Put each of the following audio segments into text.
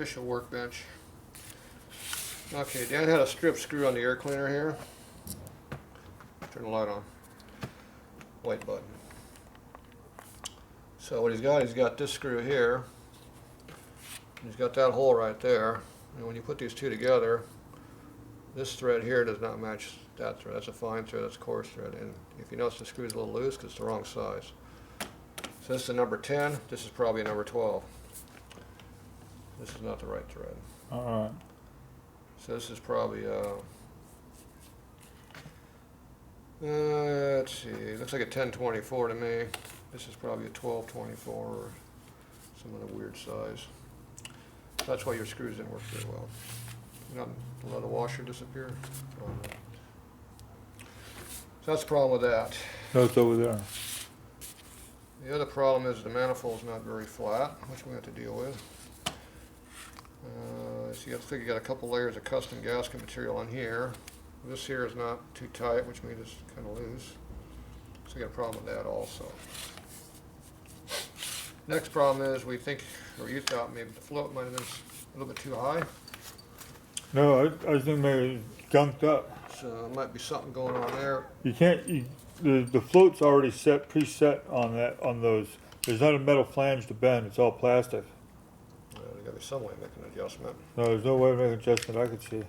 official workbench. Okay, Dan had a strip screw on the air cleaner here. Turn the light on. White button. So what he's got this screw here. He's got that hole right there. And when you put these two together, this thread here does not match that thread. That's a fine thread, that's a coarse thread. And if you notice, the screw's a little loose because it's the wrong size. So this is a number 10. This is probably a number 12. This is not the right thread. Alright. So this is probably, let's see, it looks like a 1024 to me. This is probably a 1224 or some other weird size. So that's why your screws didn't work very well. You not let the washer disappear? Oh, no. So that's the problem with that. No, it's over there. The other problem is the manifold's not very flat, which we have to deal with. So you got a couple layers of custom gasket material on here. This here is not too tight, which means it's kind of loose. So you got a problem with that also. Next problem is we think, or you thought maybe the float might have been a little bit too high. No, I think maybe it's gunked up. So there might be something going on there. You can't, the float's already preset on those. There's not a metal flange to bend, it's all plastic. There's got to be some way to make an adjustment. No, there's no way to make an adjustment I could see.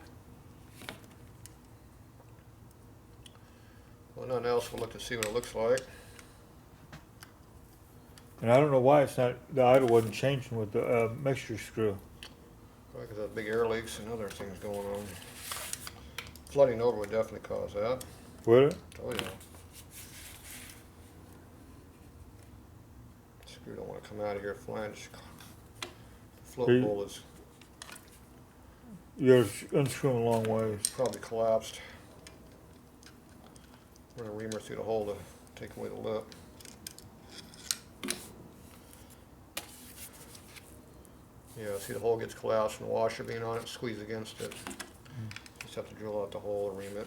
Well, nothing else, we'll look to see what it looks like. And I don't know why it's not, the idle wasn't changing with the mixture screw. Probably because of big air leaks and other things going on. Flooding over would definitely cause that. Would it? Oh yeah. Screw don't want to come out of here, flange. The float bowl is You're unscrewing a long ways. probably collapsed. Run a reamer through the hole to take away the lip. Yeah, see the hole gets collapsed from the washer being on it, squeeze against it. Just have to drill out the hole and ream it.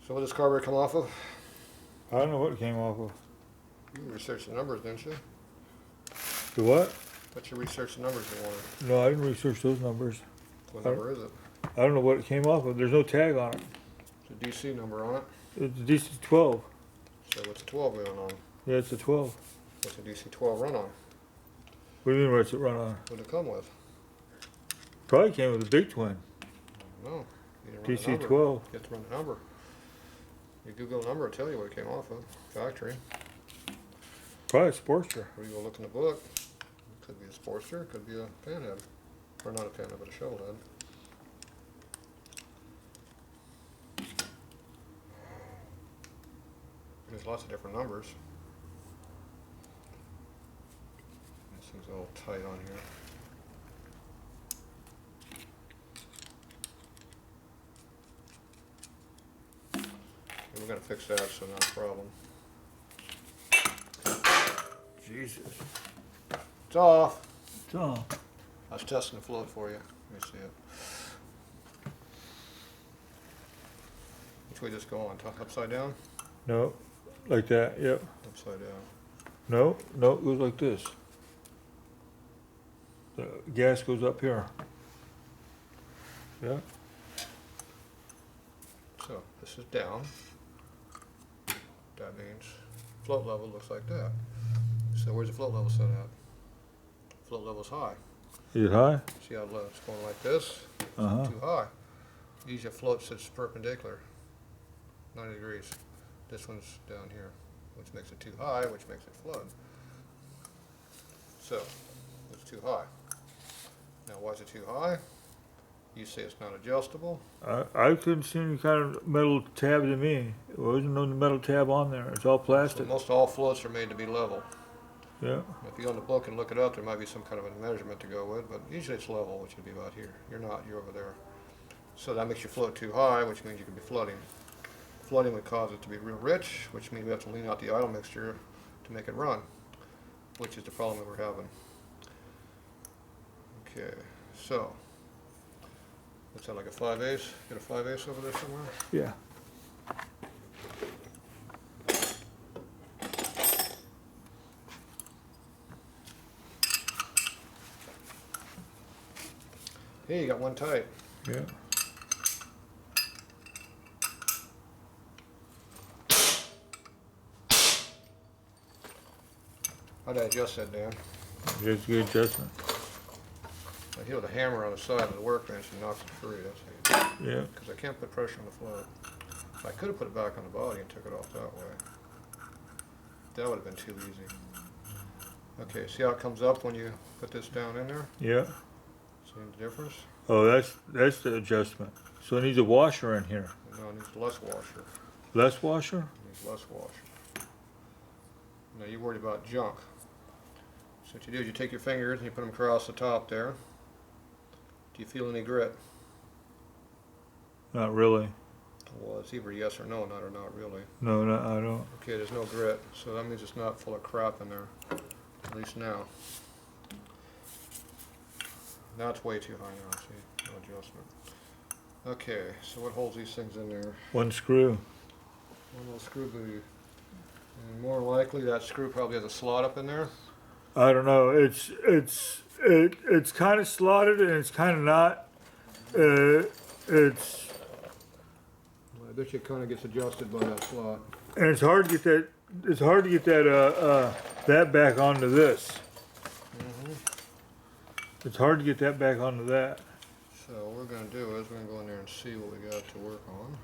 So what does carburetor come off of? I don't know what it came off of. You researched the numbers, didn't you? The what? But you researched the numbers you wanted. No, I didn't research those numbers. What number is it? I don't know what it came off of. There's no tag on it. It's a DC number on it. It's a DC 12. So what's the 12 run on? Yeah, it's a 12. What's the DC 12 run on? What do you mean what's it run on? What did it come with? Probably came with a big twin. No. You didn't run the DC number. 12. You have to run the number. You Google the number, it'll tell you what it came off of. Factory. Probably a Sportster. Or you go look in the book. It could be a Sportster, it could be a panhead. Or not a panhead, but a shovel head. There's lots of different numbers. This thing's all tight on here. We're going to fix that, so not a problem. Jesus. It's off. It's off. I was testing the float for you. Let me see it. Which way does this go on? Upside down? No, like that, yep. Upside down. No, no, it goes like this. The gas goes up here. Yeah. So this is down. That means float level looks like that. So where's the float level set at? Float level's high. Is it high? See how low it's going like this? Uh-huh. Too high. Usually a float sits perpendicular, 90 degrees. This one's down here, which makes it too high, which makes it flood. So it's too high. Now why is it too high? You say it's not adjustable. I couldn't see any kind of metal tab to me. There wasn't no metal tab on there. It's all So plastic. most all floats are made to be level. Yeah. If you go in the book and look it up, there might be some kind of a measurement to go with, but usually it's level, which would be about here. You're not, you're over there. So that makes your float too high, which means you could be flooding. Flooding would cause it to be real rich, which means we have to lean out the idle mixture to make it run, which is the problem that we're having. Okay, so, that sound like a 5/8? Get a 5/8 over there somewhere? Yeah. Hey, you got one tight. Yeah. How'd I adjust that, Dan? Just a good adjustment. I hit with a hammer on the side of the workbench and knocks it free. That's how you do it. Yeah. Because I can't put pressure on the float. I could have put it back on the body and took it off that way. That would have been too easy. Okay, see how it comes up when you put this down in there? Yeah. See the difference? Oh, that's the adjustment. So it needs a washer in here. No, it needs less washer. Less washer? It needs less washer. Now you're worried about junk. So what you do is you take your fingers and you put them across the top there. Do you feel any grit? Not really. Well, it's either yes or no, not or not really. No, no, I don't. Okay, there's no grit, so that means it's not full of crap in there. At least now. Now it's way too high now, see? No adjustment. Okay, so what holds these things in there? One screw. One little screw booty. And more likely that screw probably has a slot up in there. I don't know. It's kind of slotted and it's kind of not. It's I bet you it kind of gets adjusted by that slot. and it's hard to get that. It's hard to get that back onto this. It's hard to get that back onto that. So what we're going to do is we're going to go in there and see what we got to work on.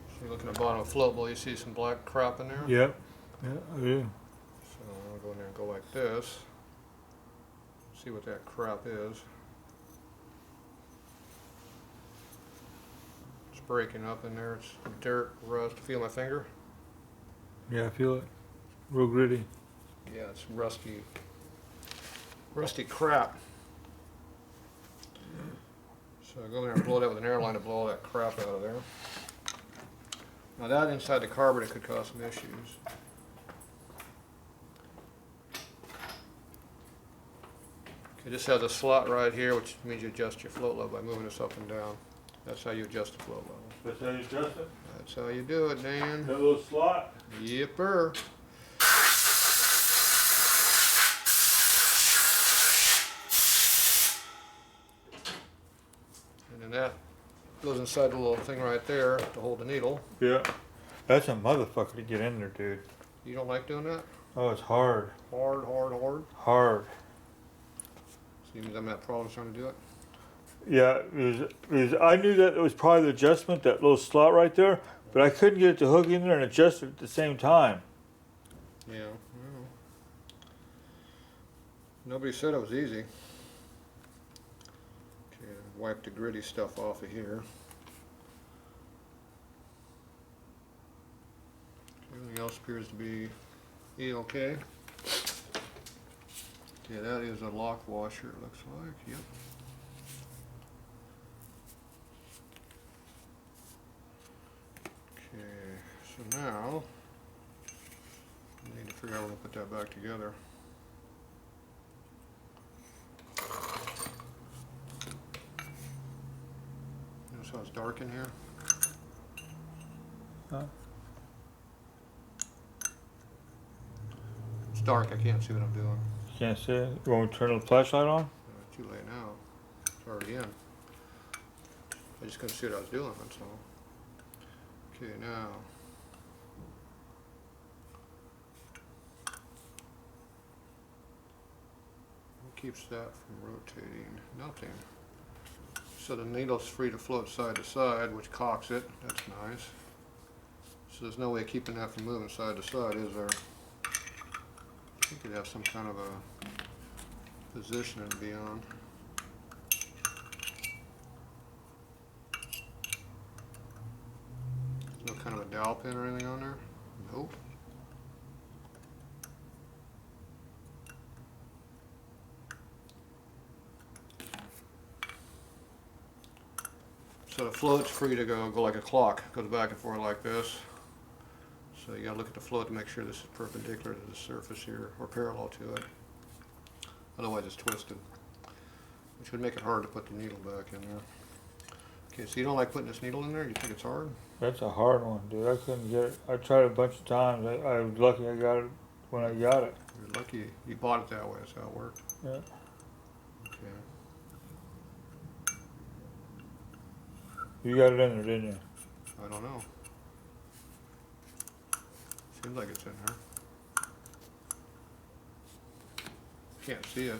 So you look at the bottom of the float bowl, you see some black crap in there? Yep. Yeah, I do. So I'm going to go in there and go like this. See what that crap is. It's breaking up in there. It's dirt, rust. Feel my finger? Yeah, I feel it. Real gritty. Yeah, it's rusty. Rusty crap. So I go in there and blow it out with an air line to blow all that crap out of there. Now that inside the carburetor could cause some issues. Okay, this has a slot right here, which means you adjust your float level by moving this up and down. That's how you adjust the float level. That's how you adjust it? That's how you do it, Dan. That little slot? Yipper. And then that goes inside the little thing right there to hold the needle. Yeah. That's a motherfucker to get in there, dude. You don't like doing that? Oh, it's hard. Hard, hard, hard. Hard. So you mean I'm having problems trying to do it? Yeah, it was, I knew that it was probably the adjustment, that little slot right there, but I couldn't get it to hook in there and adjust it at the same time. Yeah. Well, nobody said it was easy. Okay, wipe the gritty stuff off of here. Everything else appears to be okay. Okay, that is a lock washer, it looks like. Yep. Okay, so now I need to figure out how to put that back together. Notice how it's dark in here? Huh? It's dark, I can't see what I'm doing. You can't see it? You want me to turn the flashlight on? Too late now. It's already in. I just couldn't see what I was doing, that's all. Okay, now. What keeps that from rotating? Nothing. So the needle's free to float side to side, which cocks it. That's nice. So there's no way of keeping that from moving side to side, is there? I think it'd have some kind of a position it'd be on. No kind of a dowel pin or anything on there? Nope. So the float's free to go like a clock. It goes back and forth like this. So you gotta look at the float to make sure this is perpendicular to the surface here, or parallel to it. Otherwise it's twisted, which would make it hard to put the needle back in there. Okay, so you don't like putting this needle in there? You think it's hard? That's a hard one, dude. I couldn't get it. I tried a bunch of times. I was lucky I got it when I got it. You're lucky you bought it that way. That's how it worked. Yeah. Okay. You got it in there, didn't you? I don't know. Seems like it's in there. Can't see it.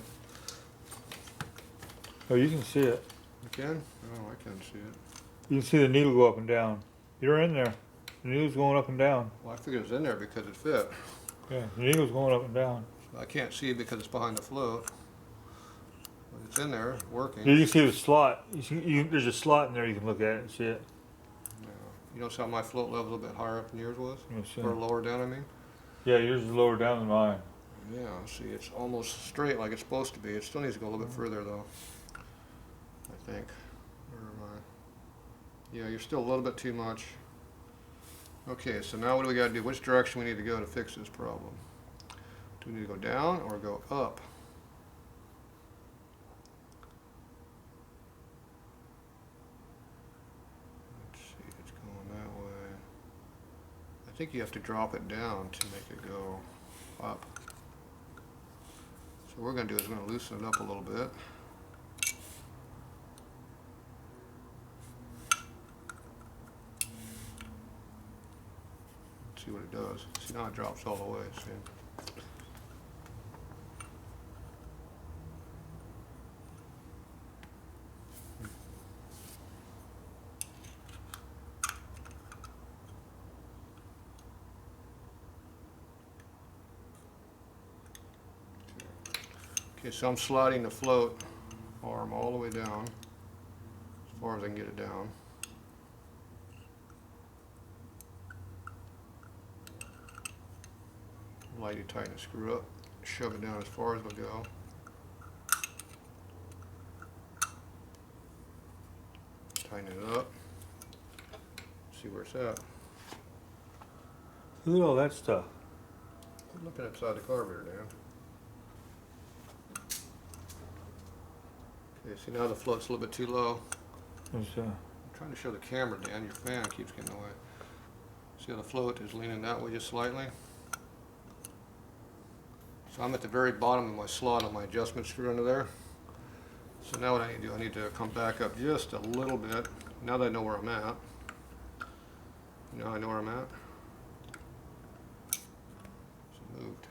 Oh, you can see it. You can? Oh, I can't see it. You can see the needle go up and down. You're in there. The needle's going up and down. Well, I figured it was in there because it fit. Yeah, the needle's going up and down. I can't see it because it's behind the float. But it's in there, working. You can see the slot. There's a slot in there. You can look at it and see it. Yeah. You notice how my float level's a little bit higher up than yours was? You see. Or lower down, I mean? Yeah, yours is lower down than mine. Yeah, see, it's almost straight like it's supposed to be. It still needs to go a little bit further, though. I think. Where am I? Yeah, you're still a little bit too much. Okay, so now what do we got to do? Which direction we need to go to fix this problem? Do we need to go down or go up? Let's see, it's going that way. I think you have to drop it down to make it go up. So what we're going to do is we're going to loosen it up a little bit. See what it does. See, now it drops all the way. See? Okay, so I'm sliding the float arm all the way down as far as I can get it down. Lightly tighten the screw up, shove it down as far as it'll go. Tighten it up, see where it's at. Look at all that stuff. I'm looking inside the carburetor, Dan. Okay, see now the float's a little bit too low. I'm trying to show the camera, Dan, your fan keeps getting away. See how the float is leaning that way just slightly? So I'm at the very bottom of my slot on my adjustment screw under there. So now what I need to do, I need to come back up just a little bit. Now that I know where I'm at. Now I know where I'm at. So moved.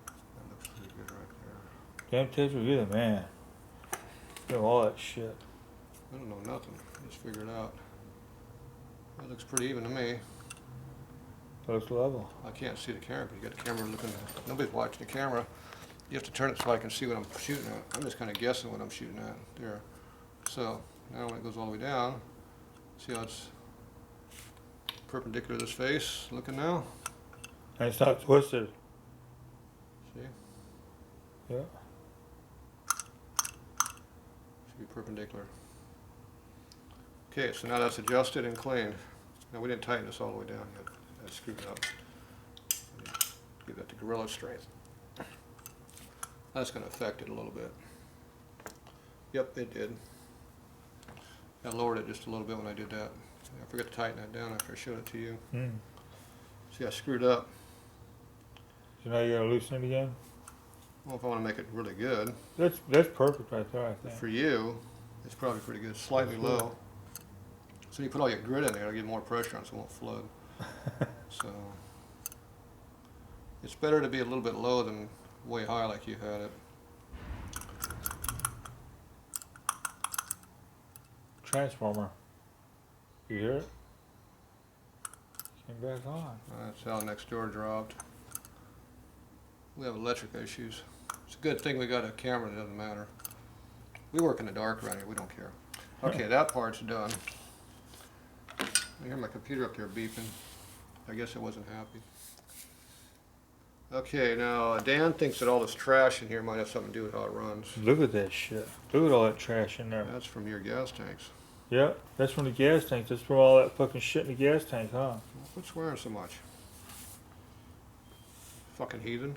That looks pretty good right there. Damn, Tatro, you're the man. You know all that shit. I don't know nothing. Just figure it out. That looks pretty even to me. Looks level. I can't see the camera, but you got the camera looking. Nobody's watching the camera. You have to turn it so I can see what I'm shooting at. I'm just kind of guessing what I'm shooting at there. So now when it goes all the way down, see how it's perpendicular to this face looking now? And it's not twisted. See? Yeah. Should be perpendicular. Okay, so now that's adjusted and cleaned. Now we didn't tighten this all the way down yet. I screwed it up. Give that the gorilla strength. That's going to affect it a little bit. Yep, it did. I lowered it just a little bit when I did that. I forgot to tighten that down after I showed it to you. See, I screwed up. So now you gotta loosen it again? Well, if I want to make it really good. That's perfect right there, I think. For you, it's probably pretty good. Slightly low. So you put all your grit in there, it'll get more pressure on it so it won't flood. So it's better to be a little bit low than way high like you had it. Transformer. You hear it? Came back on. That's how next door dropped. We have electric issues. It's a good thing we got a camera that doesn't matter. We work in the dark around here, we don't care. Okay, that part's done. I hear my computer up there beeping. I guess I wasn't happy. Okay, now Dan thinks that all this trash in here might have something to do with how it runs. Look at that shit. Look at all that trash in there. That's from your gas tanks. Yeah, that's from the gas tank. That's from all that fucking shit in the gas tank, huh? Quit swearing so much. Fucking heathen.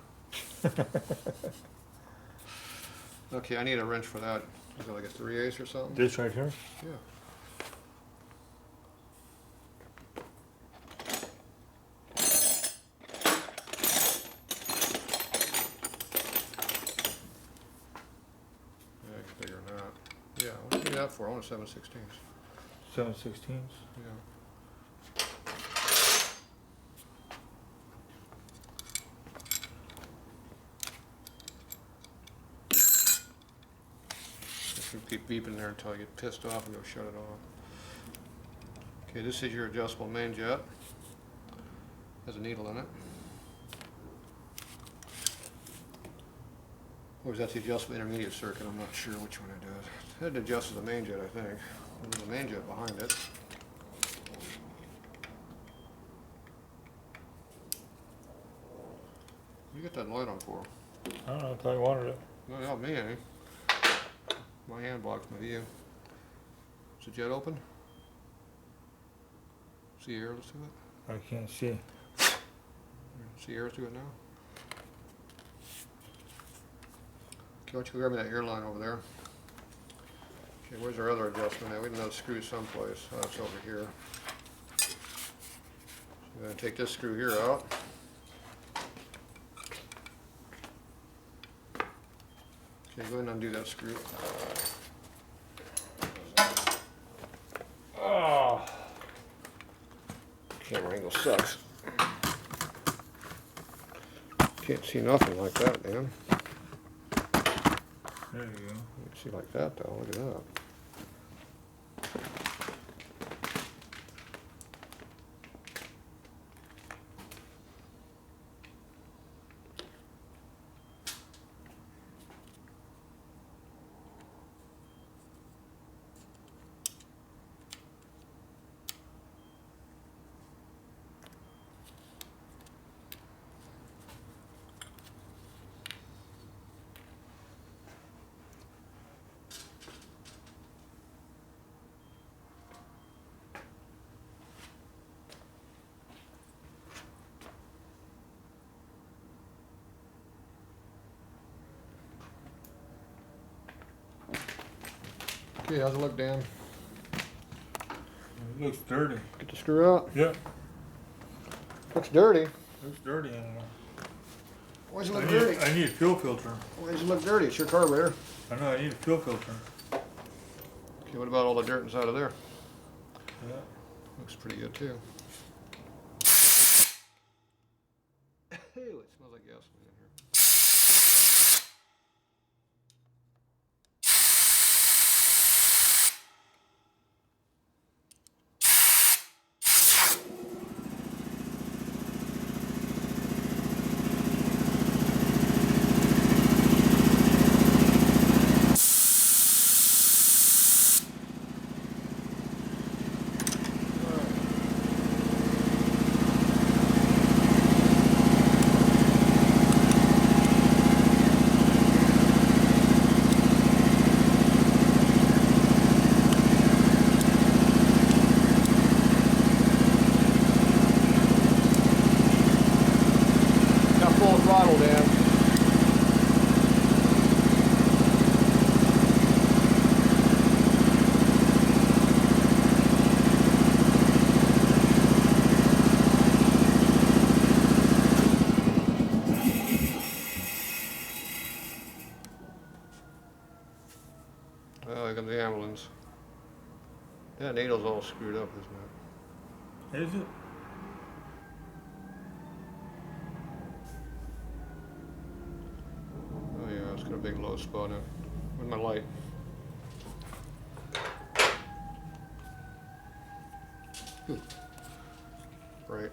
Okay, I need a wrench for that. Is it like a 3/8 or something? This right here? Yeah. that for? I want a 7/16. 7/16. Yeah. If you keep beeping there until I get pissed off and go shut it off. Okay, this is your adjustable main jet. Has a needle in it. Or is that the adjustable intermediate circuit? I'm not sure which one it is. It adjusts the main jet, I think. And there's a main jet behind it. You get that light on for? I don't know, I thought you wanted it. No, not me any. My hand blocks my view. Is the jet open? See air to it? I can't see. See air to it now? Okay, why don't you grab me that airline over there? Okay, where's our other adjustment at? We didn't know the screw someplace. Oh, it's over here. So I'm going to take this screw here out. Okay, go ahead and undo that screw. Oh. Camera angle sucks. Can't see nothing like that, man. There you go. You can see like that though, look at that. Okay, how's it look, Dan? It looks dirty. Get the screw out. Yeah. Looks dirty. Looks dirty anymore. Why does it look dirty? I need a fuel filter. Why does it look dirty? It's your carburetor. I know, I need a fuel filter. Okay, what about all the dirt inside of there? Yeah. Looks pretty good too. Ew, it smells like gasoline in here. Full throttle, Dan. Oh, here comes the ambulance. That needle's all screwed up, isn't it? Is it? Oh yeah, it's got a big low spot in it. Where's my light? Right.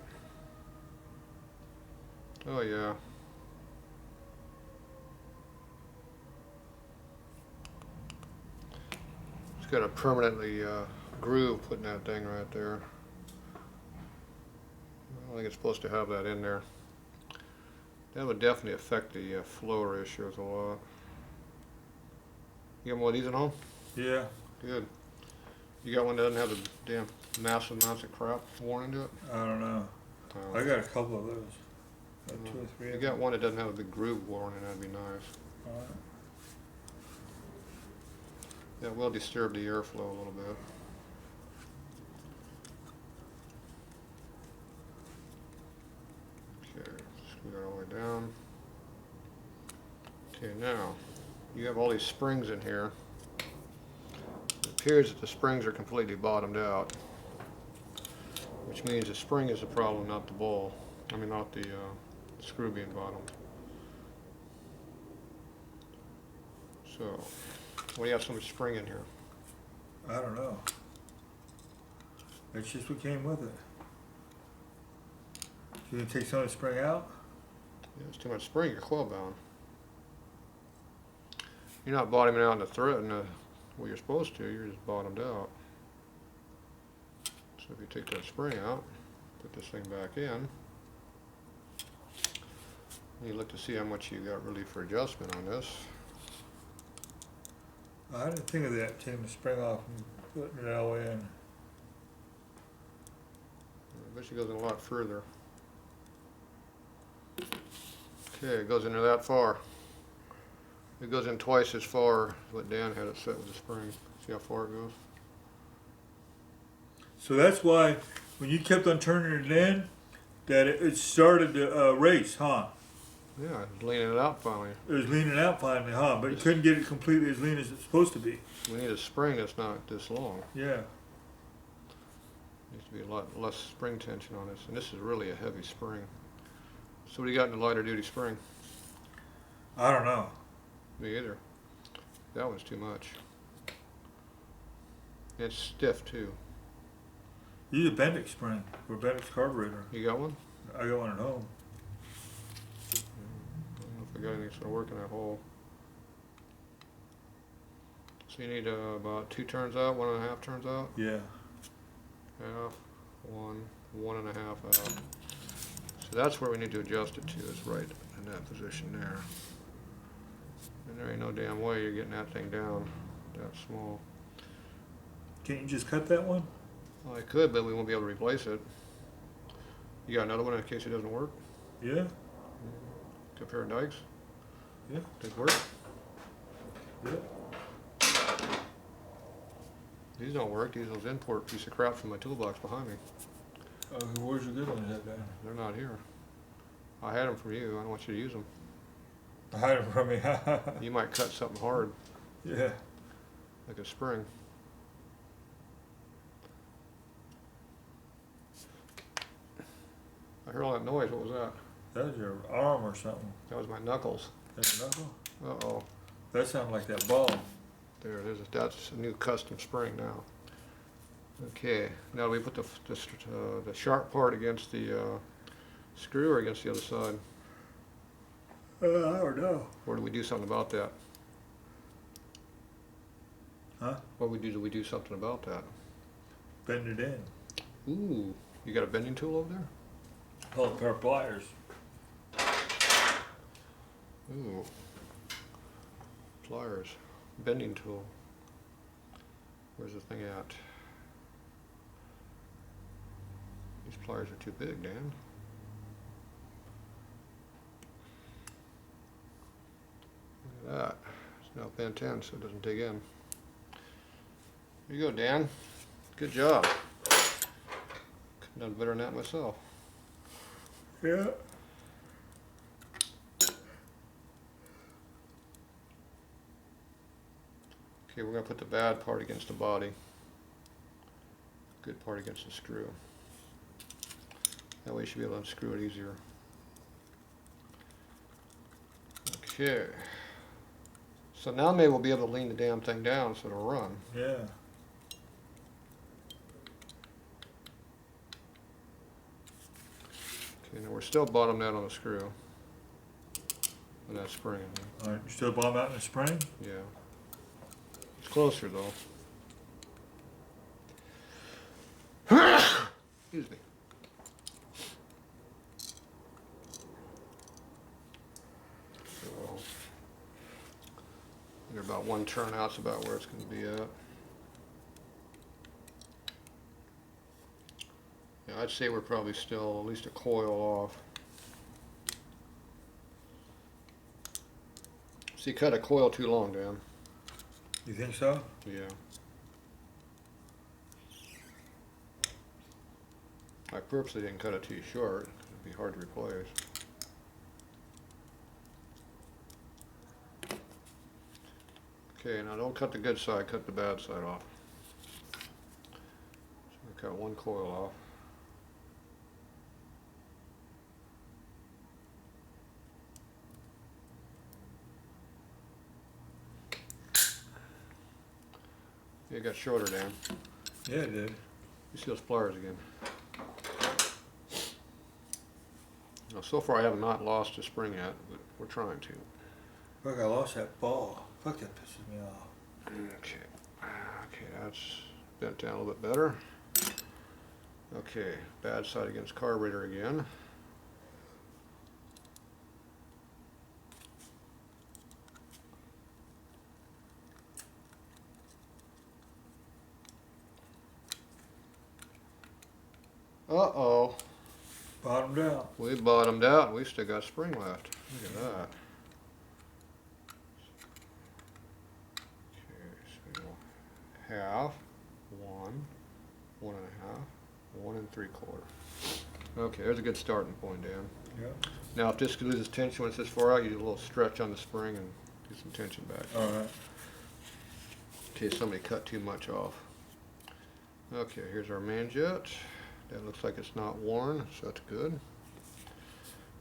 Oh yeah. It's got a permanently groove put in that thing right there. I don't think it's supposed to have that in there. That would definitely affect the flow ratios a lot. You got one of these at home? Yeah. Good. You got one that doesn't have the damn massive amounts of crap worn into it? I don't know. Oh. I got a couple of those. Got 2 or 3 You of got them. one that doesn't have a big groove worn in it, that'd be nice. Alright. That will disturb the airflow a little bit. Okay, screw that all the way down. Okay, now, you have all these springs in here that appears that the springs are completely bottomed out, which means the spring is the problem, not the ball. I mean, not the screw being bottomed. So, why do you have so much spring in here? I don't know. That's just what came with it. You gonna take some of the spring out? Yeah, it's too much spring, you're coil bound. You're not bottoming out in the thread in the way you're supposed to, you're just bottomed out. So if you take that spring out, put this thing back in, you look to see how much you got really for adjustment on this. I didn't think of that, taking the spring off and putting it all the way in. I bet it goes in a lot further. Okay, it goes into that far. It goes in twice as far as what Dan had it set with the spring. See how far it goes? So that's why when you kept on turning it in, that it started to race, huh? Yeah, it's leaning it out finally. It was leaning out finally, huh? But you couldn't get it completely as lean as it's supposed to be. We need a spring that's not this long. Yeah. Needs to be a lot less spring tension on this, and this is really a heavy spring. So what do you got in the lighter duty spring? I don't know. Me either. That one's too much. It's stiff too. Use a Bendix spring or Bendix carburetor. You got one? I got one at home. I don't know if I got anything that's gonna work in that hole. So you need about 2 turns out, 1.5 turns out. Yeah. Half, 1.5 out. So that's where we need to adjust it to, is right in that position there. And there ain't no damn way you're getting that thing down that small. Can't you just cut that one? Well, I could, but we won't be able to replace it. You got another one in case it doesn't work? Yeah. A pair of dikes? Yeah. Did work? Yeah. These don't work. These are those import piece of crap from my toolbox behind me. Where's your good ones at then? They're not here. I had them from you. I don't want you to use them. Hide them from me. You might cut something hard, Yeah. like a spring. I heard all that noise. What was that? That was your arm or something. That was my knuckles. That's a knuckle? Uh-oh. That sounded like that ball. There it is. That's a new custom spring now. Okay. Now we put the sharp part against the screw or against the other side? I don't know. Or do we do something about that? Huh? What do we do something about that? Bend it in. Ooh, you got a bending tool over there? Oh, a pair of pliers. Ooh, pliers, bending tool. Where's the thing at? These pliers are too big, Dan. Look at that. It's now bent in so it doesn't dig in. Here you go, Dan. Good job. Couldn't have done better than that myself. Yeah. Okay, we're going to put the bad part against the body. Good part against the screw. That way you should be able to unscrew it easier. Okay. So now maybe we'll be able to lean the damn thing down so it'll run. Yeah. Okay, now we're still bottomed out on the screw. And that spring. All right, you still bomb out in the spring? Yeah. It's closer though. Excuse me. So, they're about 1 turn out's about where it's going to be at. Yeah, I'd say we're probably still at least a coil off. So you cut a coil too long, Dan. You think so? Yeah. I purposely didn't cut it too short. It'd be hard to replace. Okay, now don't cut the good side, cut the bad side off. cut one coil off. It got shorter, Dan. Yeah, it did. You see those pliers again. Now, so far I have not lost a spring yet, but we're trying to. Fuck, I lost that ball. Fuck, that pisses me off. Okay. Okay, that's bent down a little bit better. Okay, bad side against carburetor again. Uh-oh. Bottomed out. We bottomed out. We still got spring left. Look at that. Okay, so half, 1, 1 and 1 3/4. Okay, there's a good starting point, Dan. Yeah. Now, if this loses tension when it's this far out, you do a little stretch on the spring and get some tension back. All right. In case somebody cut too much off. Okay, here's our manjet. That looks like it's not worn, so that's good.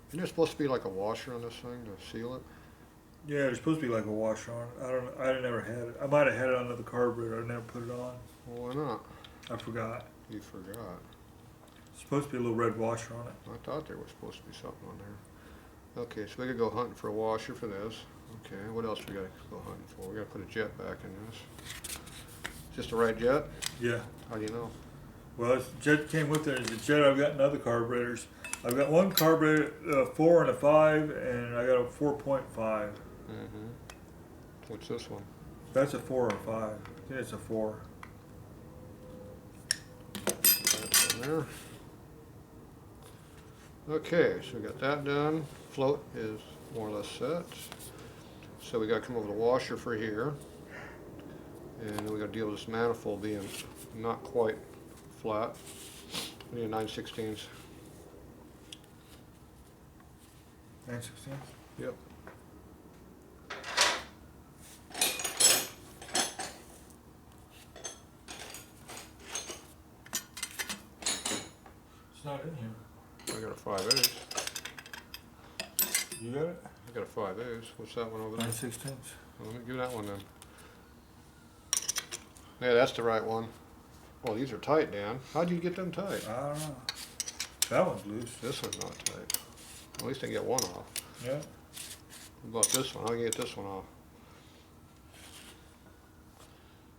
Isn't there supposed to be like a washer on this thing to seal it? Yeah, there's supposed to be like a washer on it. I never had it. I might have had it under the carburetor. I never put it on. Well, why not? I forgot. You forgot. It's supposed to be a little red washer on it. I thought there was supposed to be something on there. Okay, so we could go hunting for a washer for this. Okay, what else we gotta go hunting for? We gotta put a jet back in this. Just the right jet? Yeah. How do you know? Well, the jet came with it. It's a jet I've got in other carburetors. I've got one carburetor, a 4 and a 5, and I got a 4.5. Mm-hmm. What's this one? That's a 4 or 5. I think it's a 4. That's in there. Okay, so we got that done. Float is more or less set. So we got to come over the washer for here. And then we got to deal with this manifold being not quite flat. We need a 9/16. 9/16? Yep. It's not in here. I got a 5/8. You got it? I got a 5/8. What's that one over there? 9/16. Well, let me do that one then. Yeah, that's the right one. Well, these are tight, Dan. How'd you get them tight? I don't know. That one's loose. This one's not tight. At least I can get one off. Yeah. What about this one? How can you get this one off?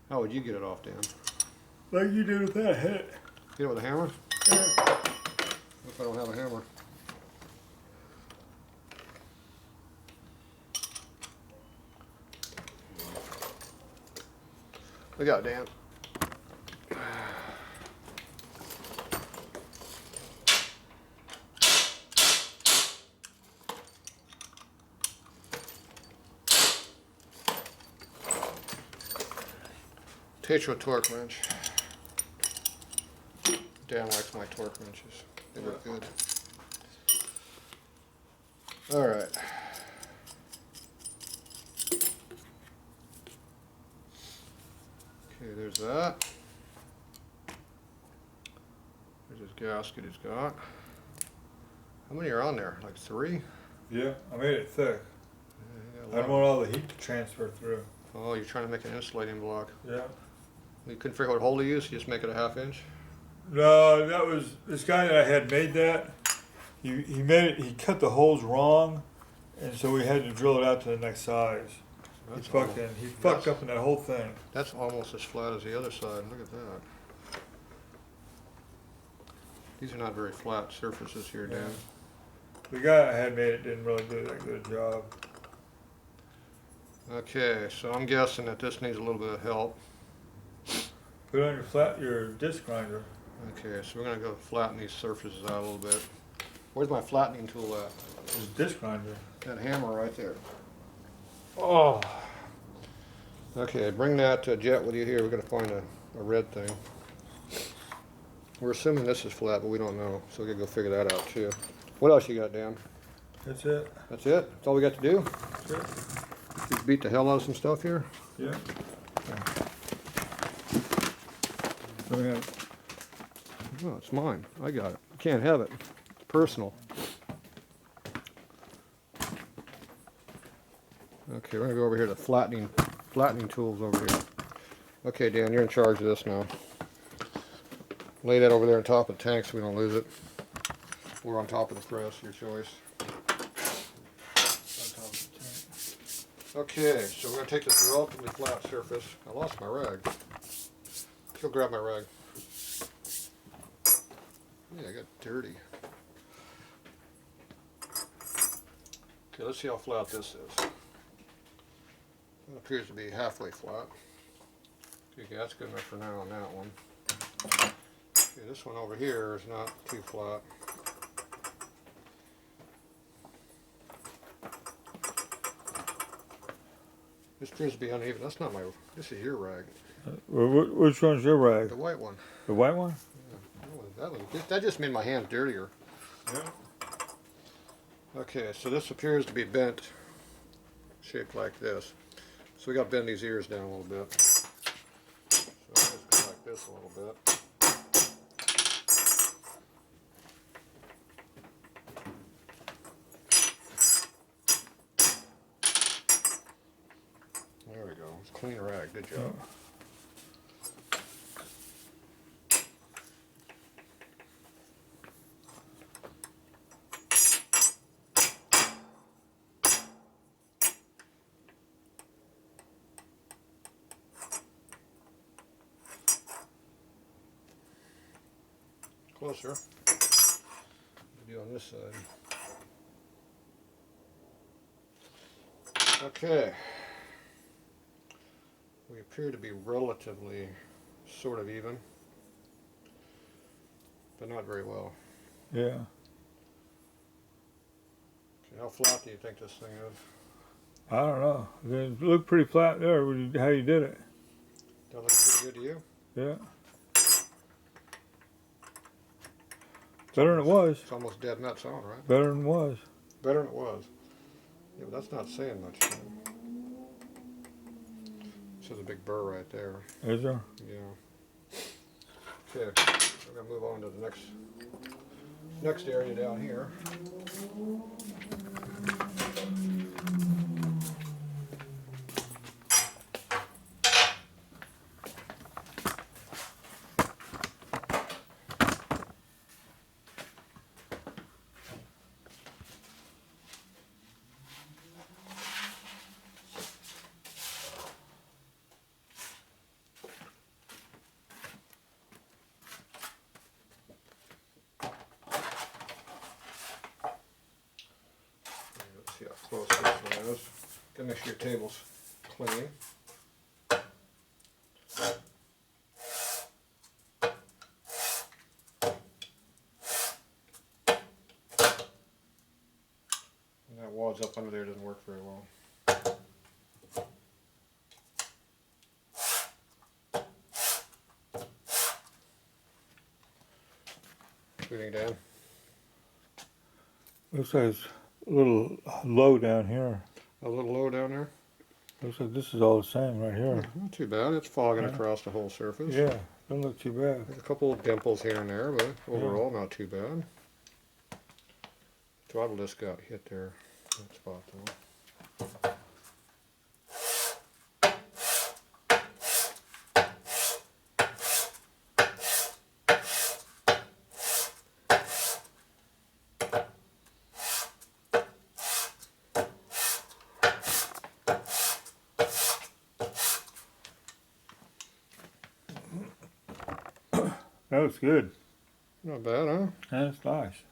How would you get it off, Dan? Like you did with that, hit it. Hit it with a hammer? Yeah. What if I don't have a hammer? Look out, Dan. Tatro torque wrench. Dan likes my torque wrenches. They look good. All right. Okay, there's that. There's his gasket he's got. How many are on there? Like 3? Yeah, I made it thick. Yeah, I don't want all the heat to transfer through. oh, you're trying to make an insulating block. Yeah. You couldn't figure out what hole to use? You just make it a 1/2 inch? No, that was this guy that I had made that. He made it. He cut the holes wrong, and so we had to drill it out to the next size. That's He fucked up in that whole thing. That's almost as flat as the other side. Look at that. These are not very flat surfaces here, Dan. The guy I had made it didn't really do that good a job. Okay, so I'm guessing that this needs a little bit of help. Put it on your disc grinder. Okay, so we're gonna go flatten these surfaces out a little bit. Where's my flattening tool at? It's a disc grinder. That hammer right there. Oh. Okay, bring that jet with you here. We're gonna find a red thing. We're assuming this is flat, but we don't know, so we gotta go figure that out too. What else you got, Dan? That's it. That's it? That's all we got to do? That's it. Just beat the hell out of some stuff here? Yeah. So we got Oh, it's mine. I got it. You can't have it. It's personal. Okay, we're gonna go over here to flattening tools over here. Okay, Dan, you're in charge of this now. Lay that over there on top of the tank so we don't lose it. Or on top of the press, your choice. Okay, so we're gonna take this relatively flat surface. I lost my rag. Let's go grab my rag. Yeah, I got dirty. Okay, let's see how flat this is. It appears to be halfway flat. Okay, that's good enough for now on that one. Okay, this one over here is not too flat. This appears to be uneven. That's not my, this is your rag. Which one's your rag? The white one. The white one? Yeah, that just made my hands dirtier. Yeah. Okay, so this appears to be bent, shaped like this. So we got to bend these ears down a little bit. So let's go like this a little bit. There we go. It's a clean rag. Good job. Closer. Do on this side. Okay. We appear to be relatively sort of even, but not very well. Yeah. Okay, how flat do you think this thing is? I don't know. It looked pretty flat there. How you did it? That looks pretty good to you? Yeah. Better than it was. It's almost dead nuts on, right? Better than it was. Better than it was. Yeah, but that's not saying much. There's a big burr right there. Is there? Yeah. Okay, we're gonna move on to the next area down here. See how close this one is. Gotta make sure your table's clean. And that wad's up under there doesn't work very well. Shooting down. Looks like it's a little low down here. A little low down there? Looks like this is all the same right here. Not too bad. It's fogging Yeah. across the whole surface. Yeah, don't look too bad. There's a couple of dimples here and there, but overall not too bad. Throttle just got hit there. That spot though. That looks good. Not bad, huh? That's nice.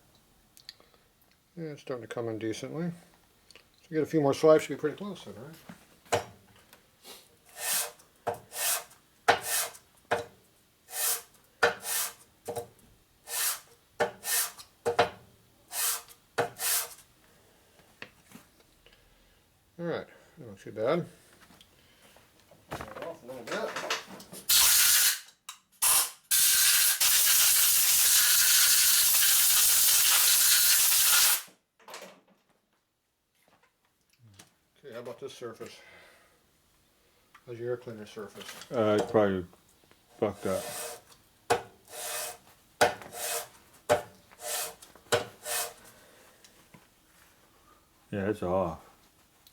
Yeah, it's starting to come in decently. So get a few more swipes, should be pretty close then, right? All right, not too bad. Turn it off a little bit. Okay, how about this surface? How's your air cleaner surface? It's probably fucked up. Yeah, it's off.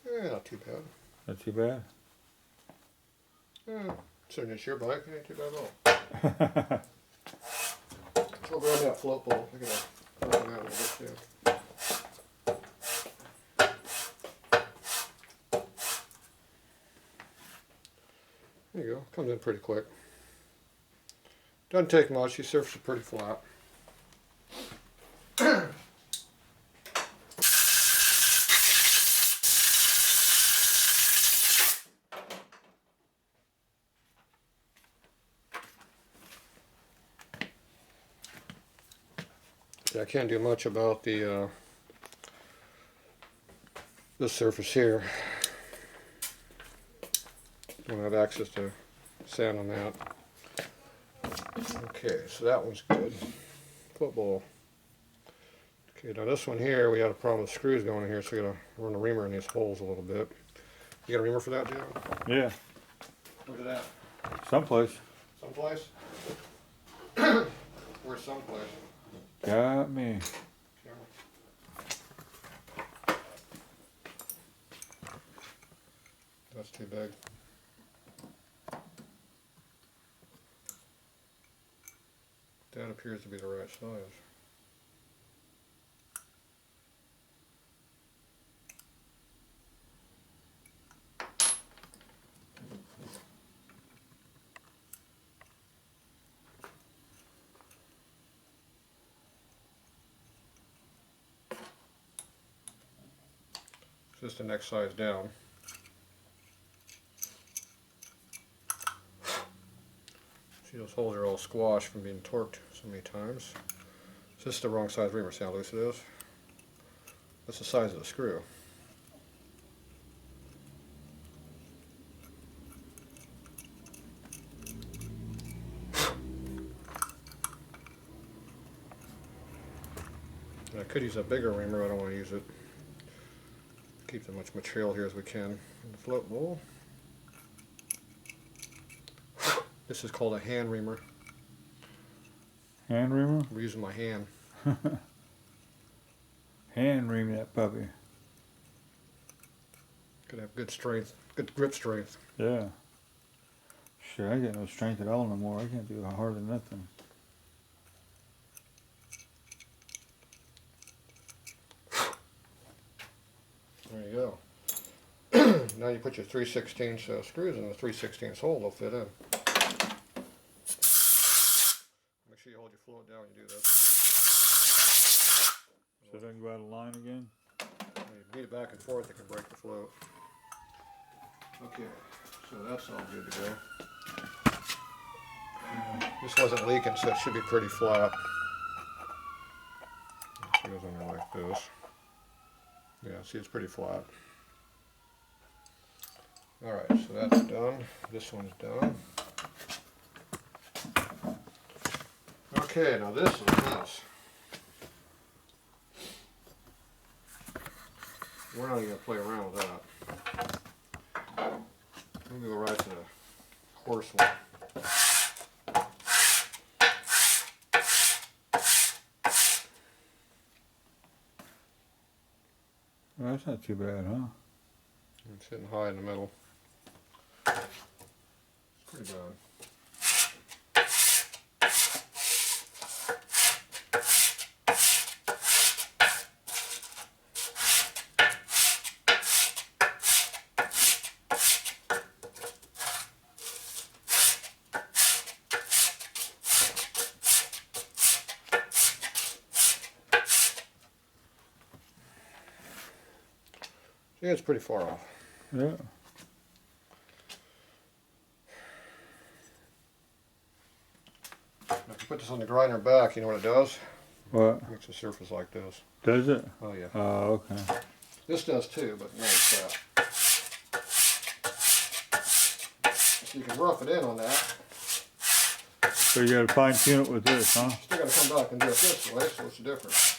Yeah, not too bad. Not too bad. Yeah, considering it's your bike, it ain't too bad at all. We'll grab that float bowl. Look at that. Open that a little bit too. There you go. Comes in pretty quick. Doesn't take much. These surfaces are pretty flat. Yeah, I can't do much about the this surface here. Don't have access to sand on that. Okay, so that one's good. Football. Okay, now this one here, we had a problem with screws going in here, so we gotta run a reamer in these holes a little bit. You got a reamer for that, Joe? Yeah. Where's it at? Someplace. Someplace? Where's someplace? Got me. That's too big. That appears to be the right size. Just the next size down. See, those holes are all squashed from being torqued so many times. Is this the wrong size reamer? See how loose it is? That's the size of the screw. And I could use a bigger reamer, but I don't want to use it. Keep as much material here as we can in the float bowl. This is called a hand reamer. Hand reamer? I'm using my hand. Hand ream that puppy. Gotta have good strength, good grip strength. Yeah. Sure, I got no strength at all no more. I can't do hardly nothing. There you go. Now you put your 3/16 screws in the 3/16 hole, they'll fit in. Make sure you hold your float down when you do this. So it doesn't go out of line again? When you beat it back and forth, it can break the float. Okay, so that's all good to go. This wasn't leaking, so it should be pretty flat. It goes on there like this. Yeah, see, it's pretty flat. Alright, so that's done. This one's done. Okay, now this is a mess. We're not even going to play around with that. Let me go right to the coarse one. Well, that's not too bad, huh? It's hitting high in the middle. It's pretty bad. Yeah, it's pretty far off. Yeah. If you put this on the grinder back, you know what it does? What? It makes a surface like this. Does it? Oh yeah. Oh, okay. This does too, but not as that. So you can rough it in on that. So you gotta fine tune it with this, huh? Still gotta come back and do it this way, so what's the difference?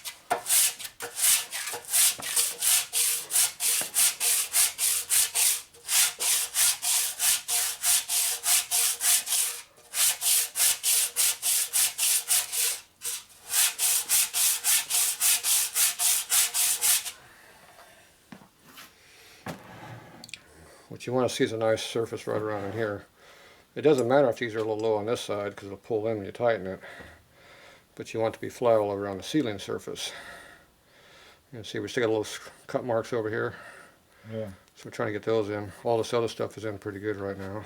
What you want to see is a nice surface right around in here. It doesn't matter if these are a little low on this side because it'll pull in when you tighten it. But you want it to be flat all around the sealing surface. You can see we still got little cut marks over here. Yeah. So we're trying to get those in. All this other stuff is in pretty good right now.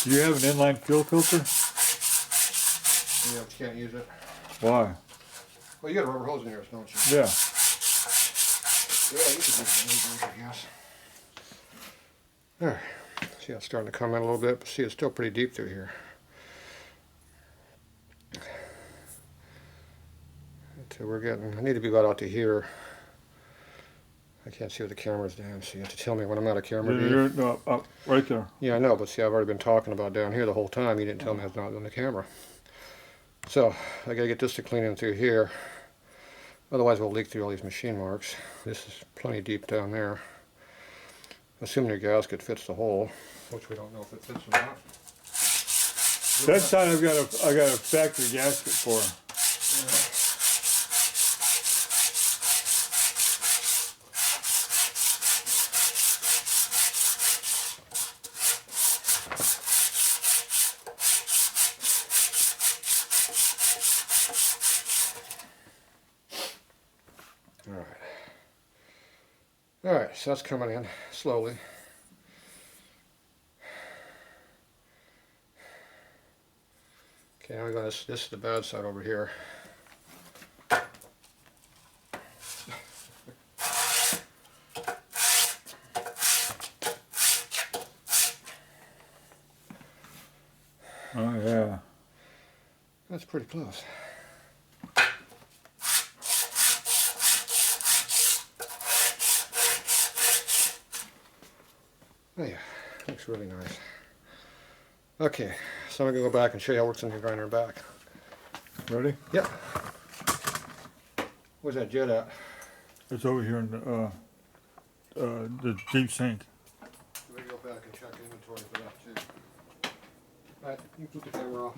Do you have an inline fuel filter? Yeah, but you can't use it. Why? Well, you got a rubber hose in yours, don't you? Yeah. Yeah, you could use it, I guess. There. See, it's starting to come in a little bit, but see, it's still pretty deep through here. So we're getting, I need to be about out to here. I can't see what the camera's down, so you have to tell me when I'm out of camera view. No, up right there. Yeah, I know, but see, I've already been talking about down here the whole time. You didn't tell me I was not on the camera. So, I gotta get this to clean in through here. Otherwise, we'll leak through all these machine marks. This is plenty deep down there. Assuming your gasket fits the hole, which we don't know if it fits or not. That side I got a factory gasket for. Alright, so that's coming in slowly. Okay, now we got this is the bad side over here. Oh yeah. That's pretty close. Oh yeah, looks really nice. Okay, so I'm going to go back and show you how it works in the grinder and back. Ready? Yep. Where's that jet at? It's over here in the deep sink. Let me go back and check inventory for that too. Alright, you can put the camera off.